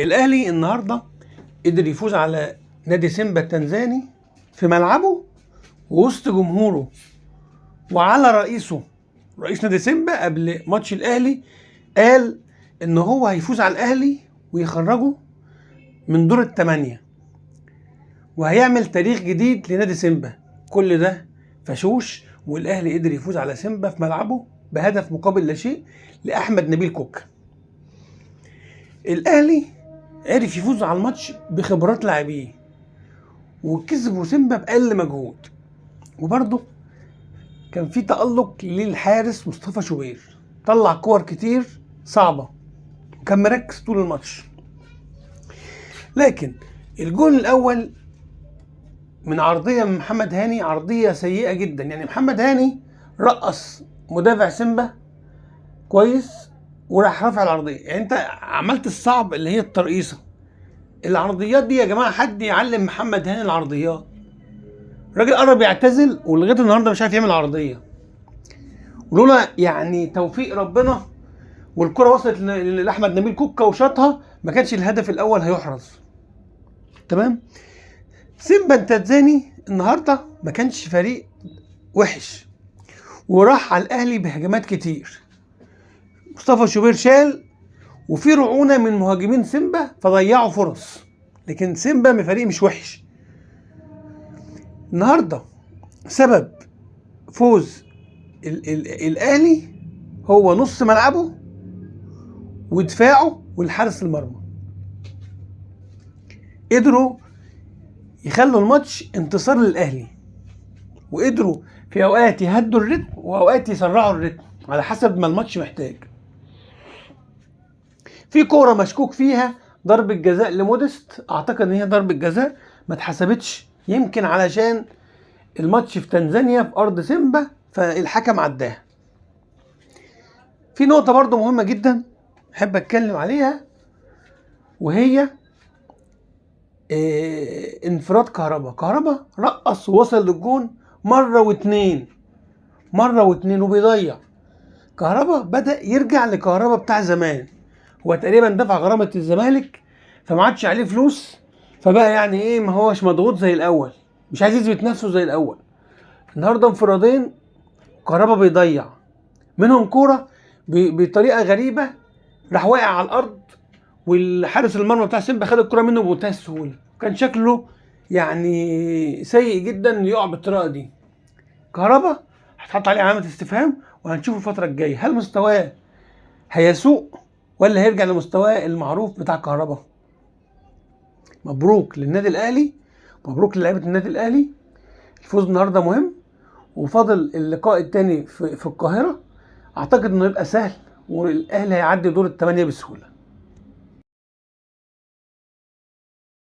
الاهلي النهارده قدر يفوز على نادي سيمبا التنزاني في ملعبه ووسط جمهوره وعلى رئيسه. رئيس نادي سيمبا قبل ماتش الاهلي قال ان هو هيفوز على الاهلي ويخرجه من دور الثمانية وهيعمل تاريخ جديد لنادي سيمبا. كل ده فشوش، والاهلي قدر يفوز على سيمبا في ملعبه بهدف مقابل لا شيء لاحمد نبيل كوكا. الاهلي عرف يفوز على الماتش بخبرات لاعبيه وكسبوا سيمبا باقل مجهود، وبرضه كان في تألق للحارس مصطفى شوبير، طلع كور كتير صعبة وكان مركز طول الماتش. لكن الجول الأول من عرضية من محمد هاني، عرضية سيئة جدا. يعني محمد هاني رقص مدافع سيمبا كويس وراح رافع العرضية. يعني انت عملت الصعب اللي هي الترقيصة. العرضيات دي يا جماعة حد يعلم محمد هاني العرضيات. الراجل قرب يعتزل ولغاية النهارده مش عارف يعمل عرضية، ولولا يعني توفيق ربنا والكرة وصلت لاحمد نبيل كوكا وشاطها ما كانش الهدف الاول هيحرز. تمام. سيمبا التنزاني النهارده ما كانش فريق وحش وراح على الاهلي بهجمات كتير. مصطفى شوبير شال وفي رعونه من مهاجمين سيمبا فضيعوا فرص، لكن سيمبا فريق مش وحش. النهارده سبب فوز الاهلي هو نص ملعبه ودفاعه والحارس المرمى. قدروا يخلوا الماتش انتصار للاهلي، وقدروا في اوقات يهدوا الريتم واوقات يسرعوا الريتم على حسب ما الماتش محتاج. في كوره مشكوك فيها ضربة جزاء لمودست، اعتقد ان هي ضربة جزاء ما اتحسبتش، يمكن علشان الماتش في تنزانيا في ارض سيمبا فالحكم عداها. في نقطة برضو مهمة جدا احب اتكلم عليها، وهي انفراد كهربا رقص ووصل للجون مرة واتنين وبيضيع. كهربا بدأ يرجع لكهربا بتاع زمان، هو تقريبا دفع غرامة الزمالك فما عادش عليه فلوس، فبقى يعني ايه ما هوش مضغوط زي الاول، مش عايز يثبت نفسه زي الاول. النهارده انفرادين كهربا بيضيع منهم كورة بطريقة غريبة، راح واقع على الارض والحارس المرمى بتاع سيمبا خد الكرة منه بمنتهى السهولة. كان شكله يعني سيء جدا يقع بالطريقة دي. كهربا هتحط عليه علامة استفهام وهنشوف الفترة الجاية هل مستواه هيسوء ولا هيرجع لمستواه المعروف بتاع كهربا. مبروك للنادي الاهلي، مبروك للاعيبة النادي الاهلي. الفوز النهارده مهم وفاضل اللقاء الثاني في القاهرة، اعتقد انه يبقى سهل والاهلي هيعدي دور الثمانية بسهولة.